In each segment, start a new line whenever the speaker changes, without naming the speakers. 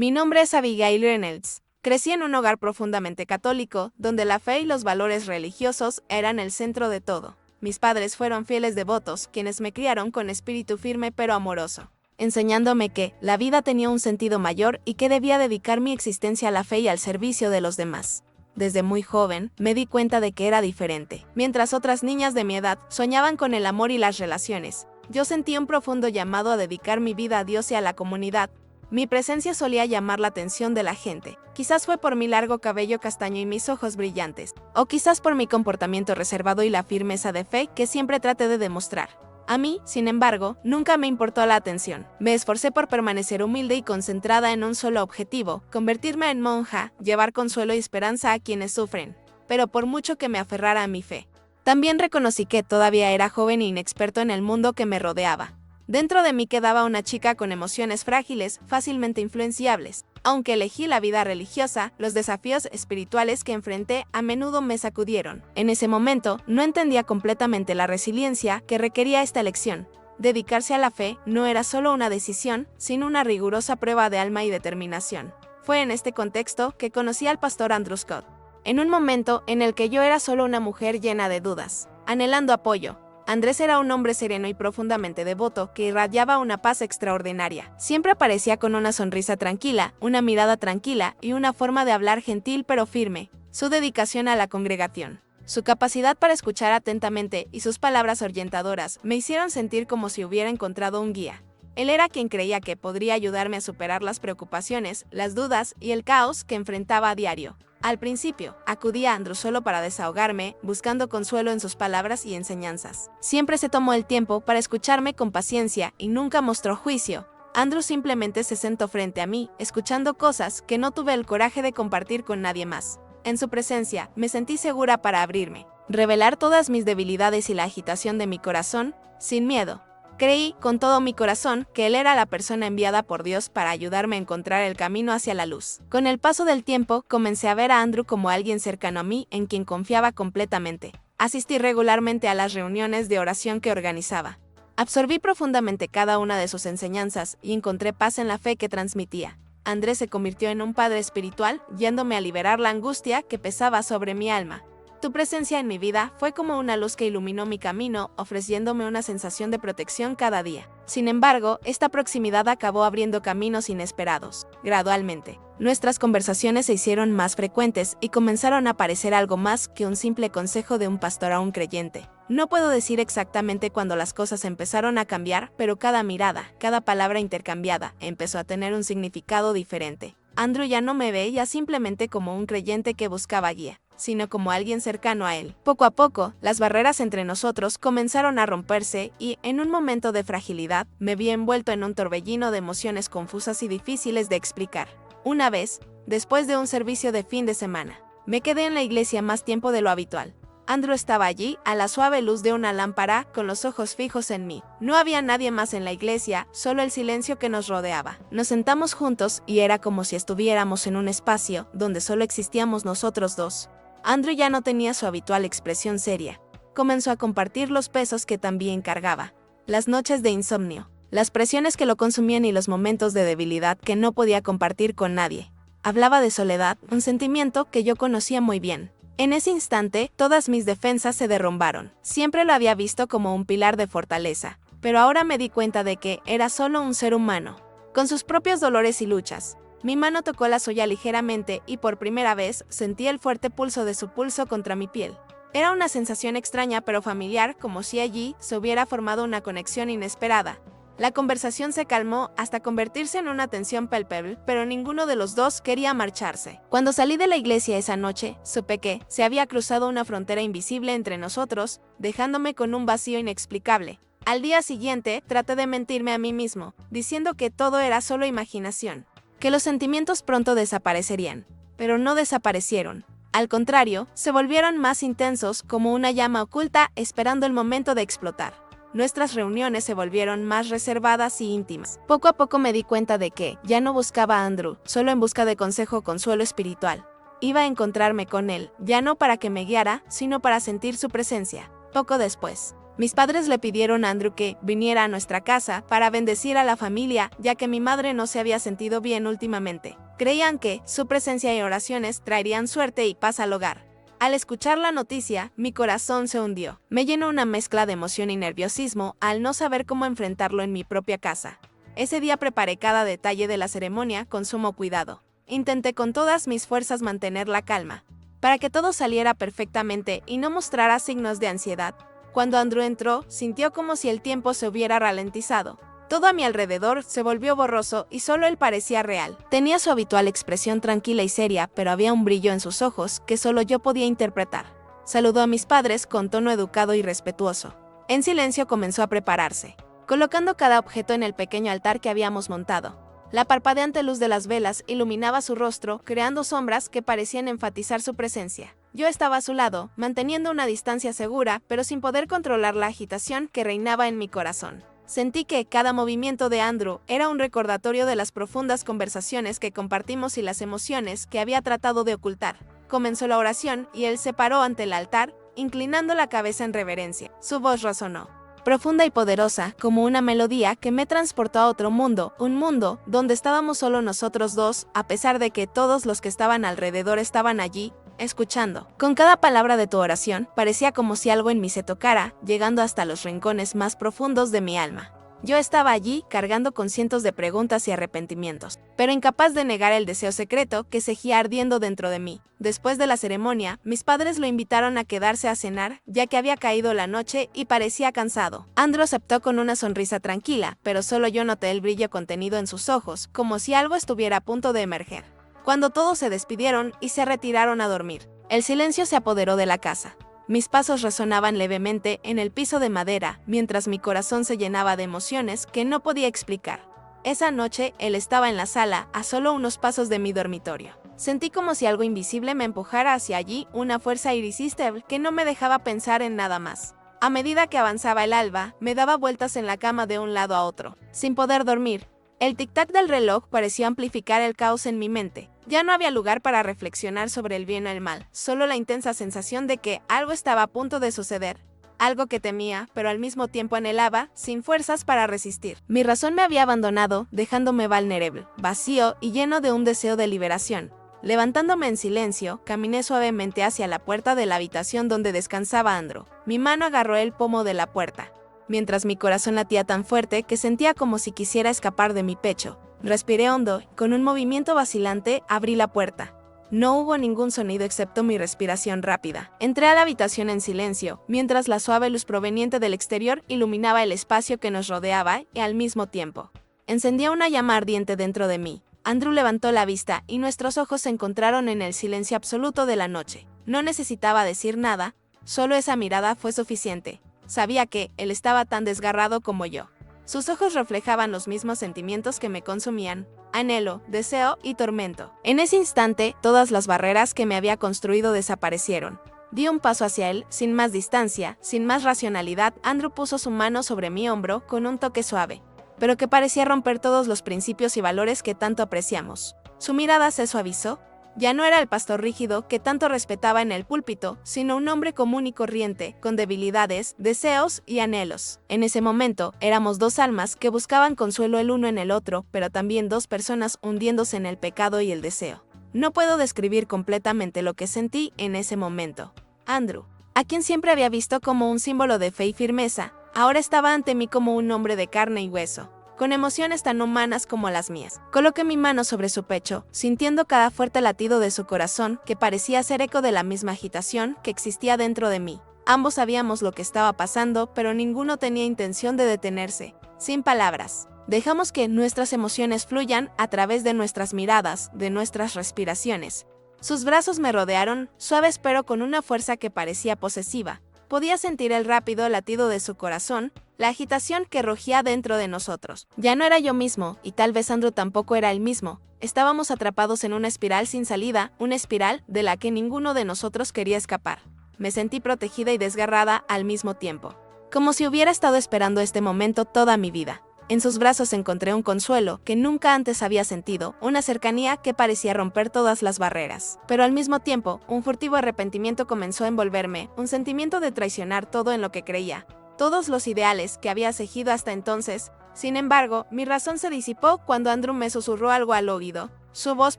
Mi nombre es Abigail Reynolds. Crecí en un hogar profundamente católico, donde la fe y los valores religiosos eran el centro de todo. Mis padres fueron fieles devotos, quienes me criaron con espíritu firme pero amoroso, enseñándome que la vida tenía un sentido mayor y que debía dedicar mi existencia a la fe y al servicio de los demás. Desde muy joven, me di cuenta de que era diferente. Mientras otras niñas de mi edad soñaban con el amor y las relaciones, yo sentí un profundo llamado a dedicar mi vida a Dios y a la comunidad. Mi presencia solía llamar la atención de la gente. Quizás fue por mi largo cabello castaño y mis ojos brillantes, o quizás por mi comportamiento reservado y la firmeza de fe que siempre traté de demostrar. A mí, sin embargo, nunca me importó la atención. Me esforcé por permanecer humilde y concentrada en un solo objetivo: convertirme en monja, llevar consuelo y esperanza a quienes sufren. Pero por mucho que me aferrara a mi fe, también reconocí que todavía era joven e inexperto en el mundo que me rodeaba. Dentro de mí quedaba una chica con emociones frágiles, fácilmente influenciables. Aunque elegí la vida religiosa, los desafíos espirituales que enfrenté a menudo me sacudieron. En ese momento, no entendía completamente la resiliencia que requería esta elección. Dedicarse a la fe no era solo una decisión, sino una rigurosa prueba de alma y determinación. Fue en este contexto que conocí al pastor Andrew Scott. En un momento en el que yo era solo una mujer llena de dudas, anhelando apoyo, Andrés era un hombre sereno y profundamente devoto que irradiaba una paz extraordinaria. Siempre aparecía con una sonrisa tranquila, una mirada tranquila y una forma de hablar gentil pero firme. Su dedicación a la congregación, su capacidad para escuchar atentamente y sus palabras ahuyentadoras me hicieron sentir como si hubiera encontrado un guía. Él era quien creía que podría ayudarme a superar las preocupaciones, las dudas y el caos que enfrentaba a diario. Al principio, acudí a Andrew solo para desahogarme, buscando consuelo en sus palabras y enseñanzas. Siempre se tomó el tiempo para escucharme con paciencia y nunca mostró juicio. Andrew simplemente se sentó frente a mí, escuchando cosas que no tuve el coraje de compartir con nadie más. En su presencia, me sentí segura para abrirme, revelar todas mis debilidades y la agitación de mi corazón, sin miedo. Creí con todo mi corazón que él era la persona enviada por Dios para ayudarme a encontrar el camino hacia la luz. Con el paso del tiempo, comencé a ver a Andrew como alguien cercano a mí en quien confiaba completamente. Asistí regularmente a las reuniones de oración que organizaba. Absorbí profundamente cada una de sus enseñanzas y encontré paz en la fe que transmitía. Andrés se convirtió en un padre espiritual, yéndome a liberar la angustia que pesaba sobre mi alma. Tu presencia en mi vida fue como una luz que iluminó mi camino, ofreciéndome una sensación de protección cada día. Sin embargo, esta proximidad acabó abriendo caminos inesperados. Gradualmente, nuestras conversaciones se hicieron más frecuentes y comenzaron a parecer algo más que un simple consejo de un pastor a un creyente. No puedo decir exactamente cuándo las cosas empezaron a cambiar, pero cada mirada, cada palabra intercambiada, empezó a tener un significado diferente. Andrew ya no me veía simplemente como un creyente que buscaba guía, sino como alguien cercano a él. Poco a poco, las barreras entre nosotros comenzaron a romperse y, en un momento de fragilidad, me vi envuelto en un torbellino de emociones confusas y difíciles de explicar. Una vez, después de un servicio de fin de semana, me quedé en la iglesia más tiempo de lo habitual. Andrew estaba allí, a la suave luz de una lámpara, con los ojos fijos en mí. No había nadie más en la iglesia, solo el silencio que nos rodeaba. Nos sentamos juntos y era como si estuviéramos en un espacio donde solo existíamos nosotros dos. Andrew ya no tenía su habitual expresión seria. Comenzó a compartir los pesos que también cargaba, las noches de insomnio, las presiones que lo consumían y los momentos de debilidad que no podía compartir con nadie. Hablaba de soledad, un sentimiento que yo conocía muy bien. En ese instante, todas mis defensas se derrumbaron. Siempre lo había visto como un pilar de fortaleza, pero ahora me di cuenta de que era solo un ser humano, con sus propios dolores y luchas. Mi mano tocó la suya ligeramente y por primera vez sentí el fuerte pulso de su pulso contra mi piel. Era una sensación extraña pero familiar, como si allí se hubiera formado una conexión inesperada. La conversación se calmó hasta convertirse en una tensión palpable, pero ninguno de los dos quería marcharse. Cuando salí de la iglesia esa noche, supe que se había cruzado una frontera invisible entre nosotros, dejándome con un vacío inexplicable. Al día siguiente, traté de mentirme a mí mismo, diciendo que todo era solo imaginación, que los sentimientos pronto desaparecerían, pero no desaparecieron. Al contrario, se volvieron más intensos, como una llama oculta esperando el momento de explotar. Nuestras reuniones se volvieron más reservadas y íntimas. Poco a poco me di cuenta de que ya no buscaba a Andrew solo en busca de consejo o consuelo espiritual. Iba a encontrarme con él, ya no para que me guiara, sino para sentir su presencia. Poco después, Mis padres le pidieron a Andrew que viniera a nuestra casa para bendecir a la familia, ya que mi madre no se había sentido bien últimamente. Creían que su presencia y oraciones traerían suerte y paz al hogar. Al escuchar la noticia, mi corazón se hundió. Me llenó una mezcla de emoción y nerviosismo al no saber cómo enfrentarlo en mi propia casa. Ese día preparé cada detalle de la ceremonia con sumo cuidado. Intenté con todas mis fuerzas mantener la calma, para que todo saliera perfectamente y no mostrara signos de ansiedad. Cuando Andrew entró, sintió como si el tiempo se hubiera ralentizado. Todo a mi alrededor se volvió borroso y solo él parecía real. Tenía su habitual expresión tranquila y seria, pero había un brillo en sus ojos que solo yo podía interpretar. Saludó a mis padres con tono educado y respetuoso. En silencio comenzó a prepararse, colocando cada objeto en el pequeño altar que habíamos montado. La parpadeante luz de las velas iluminaba su rostro, creando sombras que parecían enfatizar su presencia. Yo estaba a su lado, manteniendo una distancia segura, pero sin poder controlar la agitación que reinaba en mi corazón. Sentí que cada movimiento de Andrew era un recordatorio de las profundas conversaciones que compartimos y las emociones que había tratado de ocultar. Comenzó la oración y él se paró ante el altar, inclinando la cabeza en reverencia. Su voz resonó, profunda y poderosa, como una melodía que me transportó a otro mundo, un mundo donde estábamos solo nosotros dos, a pesar de que todos los que estaban alrededor estaban allí, escuchando. Con cada palabra de tu oración, parecía como si algo en mí se tocara, llegando hasta los rincones más profundos de mi alma. Yo estaba allí, cargando con cientos de preguntas y arrepentimientos, pero incapaz de negar el deseo secreto que seguía ardiendo dentro de mí. Después de la ceremonia, mis padres lo invitaron a quedarse a cenar, ya que había caído la noche y parecía cansado. Andrew aceptó con una sonrisa tranquila, pero solo yo noté el brillo contenido en sus ojos, como si algo estuviera a punto de emerger. Cuando todos se despidieron y se retiraron a dormir, el silencio se apoderó de la casa. Mis pasos resonaban levemente en el piso de madera, mientras mi corazón se llenaba de emociones que no podía explicar. Esa noche, él estaba en la sala, a solo unos pasos de mi dormitorio. Sentí como si algo invisible me empujara hacia allí, una fuerza irresistible que no me dejaba pensar en nada más. A medida que avanzaba el alba, me daba vueltas en la cama de un lado a otro, sin poder dormir. El tic-tac del reloj pareció amplificar el caos en mi mente. Ya no había lugar para reflexionar sobre el bien o el mal, solo la intensa sensación de que algo estaba a punto de suceder. Algo que temía, pero al mismo tiempo anhelaba, sin fuerzas para resistir. Mi razón me había abandonado, dejándome vulnerable, vacío y lleno de un deseo de liberación. Levantándome en silencio, caminé suavemente hacia la puerta de la habitación donde descansaba Andrew. Mi mano agarró el pomo de la puerta, mientras mi corazón latía tan fuerte que sentía como si quisiera escapar de mi pecho. Respiré hondo y, con un movimiento vacilante, abrí la puerta. No hubo ningún sonido excepto mi respiración rápida. Entré a la habitación en silencio, mientras la suave luz proveniente del exterior iluminaba el espacio que nos rodeaba y al mismo tiempo encendía una llama ardiente dentro de mí. Andrew levantó la vista y nuestros ojos se encontraron en el silencio absoluto de la noche. No necesitaba decir nada, solo esa mirada fue suficiente. Sabía que él estaba tan desgarrado como yo. Sus ojos reflejaban los mismos sentimientos que me consumían: anhelo, deseo y tormento. En ese instante, todas las barreras que me había construido desaparecieron. Di un paso hacia él, sin más distancia, sin más racionalidad. Andrew puso su mano sobre mi hombro con un toque suave, pero que parecía romper todos los principios y valores que tanto apreciamos. Su mirada se suavizó. Ya no era el pastor rígido que tanto respetaba en el púlpito, sino un hombre común y corriente, con debilidades, deseos y anhelos. En ese momento, éramos dos almas que buscaban consuelo el uno en el otro, pero también dos personas hundiéndose en el pecado y el deseo. No puedo describir completamente lo que sentí en ese momento. Andrew, a quien siempre había visto como un símbolo de fe y firmeza, ahora estaba ante mí como un hombre de carne y hueso, con emociones tan humanas como las mías. Coloqué mi mano sobre su pecho, sintiendo cada fuerte latido de su corazón, que parecía ser eco de la misma agitación que existía dentro de mí. Ambos sabíamos lo que estaba pasando, pero ninguno tenía intención de detenerse. Sin palabras, dejamos que nuestras emociones fluyan a través de nuestras miradas, de nuestras respiraciones. Sus brazos me rodearon, suaves pero con una fuerza que parecía posesiva. Podía sentir el rápido latido de su corazón, la agitación que rugía dentro de nosotros. Ya no era yo mismo, y tal vez Andrew tampoco era el mismo. Estábamos atrapados en una espiral sin salida, una espiral de la que ninguno de nosotros quería escapar. Me sentí protegida y desgarrada al mismo tiempo, como si hubiera estado esperando este momento toda mi vida. En sus brazos encontré un consuelo que nunca antes había sentido, una cercanía que parecía romper todas las barreras. Pero al mismo tiempo, un furtivo arrepentimiento comenzó a envolverme, un sentimiento de traicionar todo en lo que creía. todos los ideales que había seguido hasta entonces. Sin embargo, mi razón se disipó cuando Andrew me susurró algo al oído. Su voz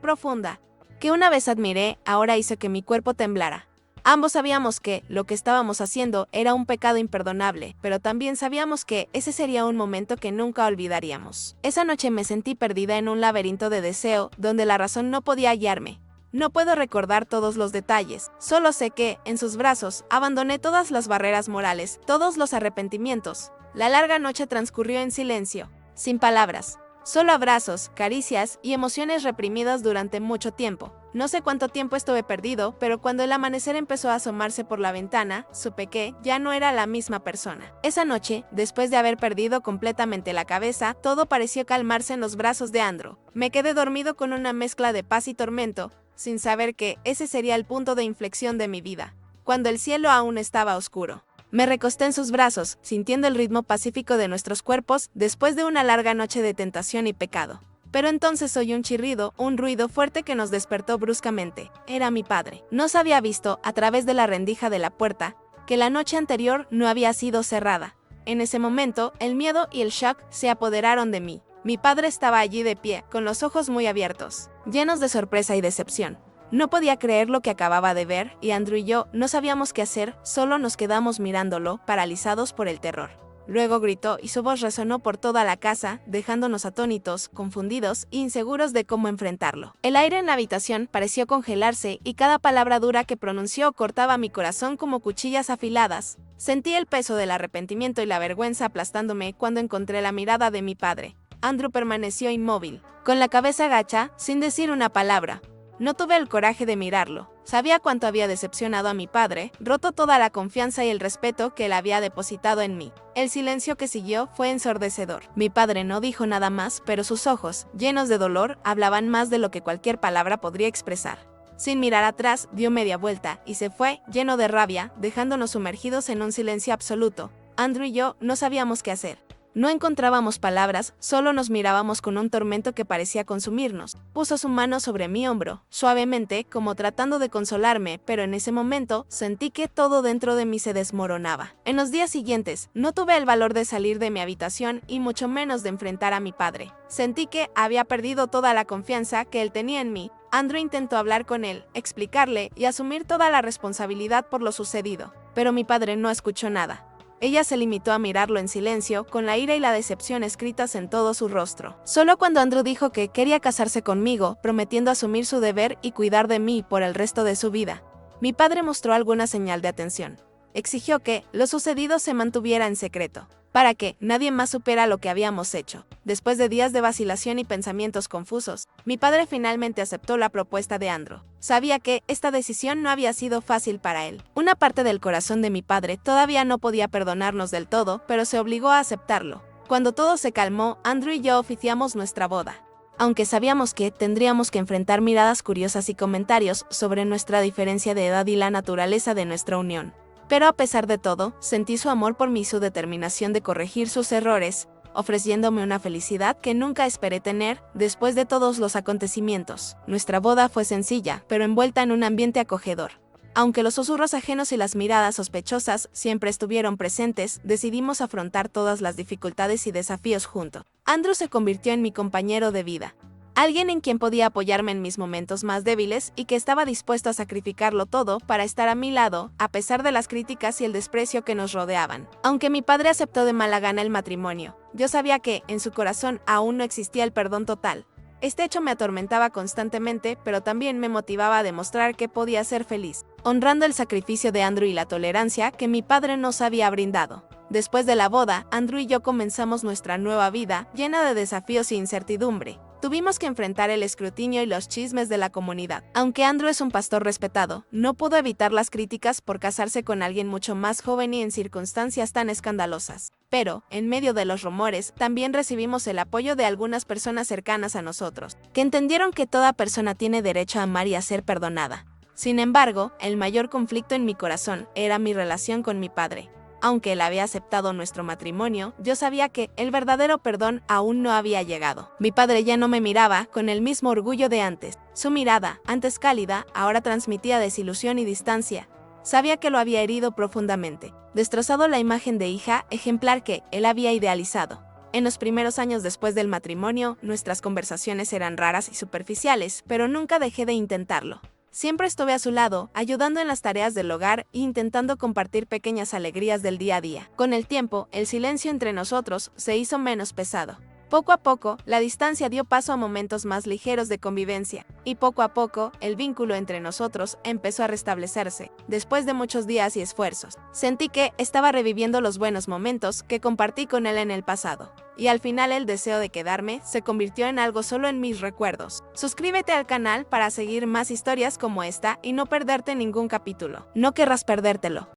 profunda, que una vez admiré, ahora hizo que mi cuerpo temblara. Ambos sabíamos que lo que estábamos haciendo era un pecado imperdonable, pero también sabíamos que ese sería un momento que nunca olvidaríamos. Esa noche me sentí perdida en un laberinto de deseo donde la razón no podía guiarme. No puedo recordar todos los detalles, solo sé que, en sus brazos, abandoné todas las barreras morales, todos los arrepentimientos. La larga noche transcurrió en silencio, sin palabras. Solo abrazos, caricias y emociones reprimidas durante mucho tiempo. No sé cuánto tiempo estuve perdido, pero cuando el amanecer empezó a asomarse por la ventana, supe que ya no era la misma persona. Esa noche, después de haber perdido completamente la cabeza, todo pareció calmarse en los brazos de Andrew. Me quedé dormido con una mezcla de paz y tormento, sin saber que ese sería el punto de inflexión de mi vida, cuando el cielo aún estaba oscuro. Me recosté en sus brazos, sintiendo el ritmo pacífico de nuestros cuerpos después de una larga noche de tentación y pecado. Pero entonces oí un chirrido, un ruido fuerte que nos despertó bruscamente. Era mi padre. Nos había visto, a través de la rendija de la puerta, que la noche anterior no había sido cerrada. En ese momento, el miedo y el shock se apoderaron de mí. Mi padre estaba allí de pie, con los ojos muy abiertos, llenos de sorpresa y decepción. No podía creer lo que acababa de ver, y Andrew y yo no sabíamos qué hacer, solo nos quedamos mirándolo, paralizados por el terror. Luego gritó y su voz resonó por toda la casa, dejándonos atónitos, confundidos e inseguros de cómo enfrentarlo. El aire en la habitación pareció congelarse y cada palabra dura que pronunció cortaba mi corazón como cuchillas afiladas. Sentí el peso del arrepentimiento y la vergüenza aplastándome cuando encontré la mirada de mi padre. Andrew permaneció inmóvil, con la cabeza gacha, sin decir una palabra. No tuve el coraje de mirarlo. Sabía cuánto había decepcionado a mi padre, roto toda la confianza y el respeto que él había depositado en mí. El silencio que siguió fue ensordecedor. Mi padre no dijo nada más, pero sus ojos, llenos de dolor, hablaban más de lo que cualquier palabra podría expresar. Sin mirar atrás, dio media vuelta y se fue, lleno de rabia, dejándonos sumergidos en un silencio absoluto. Andrew y yo no sabíamos qué hacer. No encontrábamos palabras, solo nos mirábamos con un tormento que parecía consumirnos. Puso su mano sobre mi hombro, suavemente, como tratando de consolarme, pero en ese momento sentí que todo dentro de mí se desmoronaba. En los días siguientes, no tuve el valor de salir de mi habitación y mucho menos de enfrentar a mi padre. Sentí que había perdido toda la confianza que él tenía en mí. Andrew intentó hablar con él, explicarle y asumir toda la responsabilidad por lo sucedido, pero mi padre no escuchó nada. Ella se limitó a mirarlo en silencio, con la ira y la decepción escritas en todo su rostro. Solo cuando Andrew dijo que quería casarse conmigo, prometiendo asumir su deber y cuidar de mí por el resto de su vida, mi padre mostró alguna señal de atención. Exigió que lo sucedido se mantuviera en secreto, para que nadie más supiera lo que habíamos hecho. Después de días de vacilación y pensamientos confusos, mi padre finalmente aceptó la propuesta de Andrew. Sabía que esta decisión no había sido fácil para él. Una parte del corazón de mi padre todavía no podía perdonarnos del todo, pero se obligó a aceptarlo. Cuando todo se calmó, Andrew y yo oficiamos nuestra boda. Aunque sabíamos que tendríamos que enfrentar miradas curiosas y comentarios sobre nuestra diferencia de edad y la naturaleza de nuestra unión. Pero a pesar de todo, sentí su amor por mí y su determinación de corregir sus errores, ofreciéndome una felicidad que nunca esperé tener después de todos los acontecimientos. Nuestra boda fue sencilla, pero envuelta en un ambiente acogedor. Aunque los susurros ajenos y las miradas sospechosas siempre estuvieron presentes, decidimos afrontar todas las dificultades y desafíos juntos. Andrew se convirtió en mi compañero de vida. Alguien en quien podía apoyarme en mis momentos más débiles y que estaba dispuesto a sacrificarlo todo para estar a mi lado, a pesar de las críticas y el desprecio que nos rodeaban. Aunque mi padre aceptó de mala gana el matrimonio, yo sabía que, en su corazón, aún no existía el perdón total. Este hecho me atormentaba constantemente, pero también me motivaba a demostrar que podía ser feliz, honrando el sacrificio de Andrew y la tolerancia que mi padre nos había brindado. Después de la boda, Andrew y yo comenzamos nuestra nueva vida, llena de desafíos e incertidumbre. Tuvimos que enfrentar el escrutinio y los chismes de la comunidad. Aunque Andrew es un pastor respetado, no pudo evitar las críticas por casarse con alguien mucho más joven y en circunstancias tan escandalosas. Pero, en medio de los rumores, también recibimos el apoyo de algunas personas cercanas a nosotros, que entendieron que toda persona tiene derecho a amar y a ser perdonada. Sin embargo, el mayor conflicto en mi corazón era mi relación con mi padre. Aunque él había aceptado nuestro matrimonio, yo sabía que el verdadero perdón aún no había llegado. Mi padre ya no me miraba con el mismo orgullo de antes. Su mirada, antes cálida, ahora transmitía desilusión y distancia. Sabía que lo había herido profundamente, destrozado la imagen de hija ejemplar que él había idealizado. En los primeros años después del matrimonio, nuestras conversaciones eran raras y superficiales, pero nunca dejé de intentarlo. Siempre estuve a su lado, ayudando en las tareas del hogar e intentando compartir pequeñas alegrías del día a día. Con el tiempo, el silencio entre nosotros se hizo menos pesado. Poco a poco, la distancia dio paso a momentos más ligeros de convivencia, y poco a poco, el vínculo entre nosotros empezó a restablecerse, después de muchos días y esfuerzos. Sentí que estaba reviviendo los buenos momentos que compartí con él en el pasado, y al final el deseo de quedarme se convirtió en algo solo en mis recuerdos. Suscríbete al canal para seguir más historias como esta y no perderte ningún capítulo. No querrás perdértelo.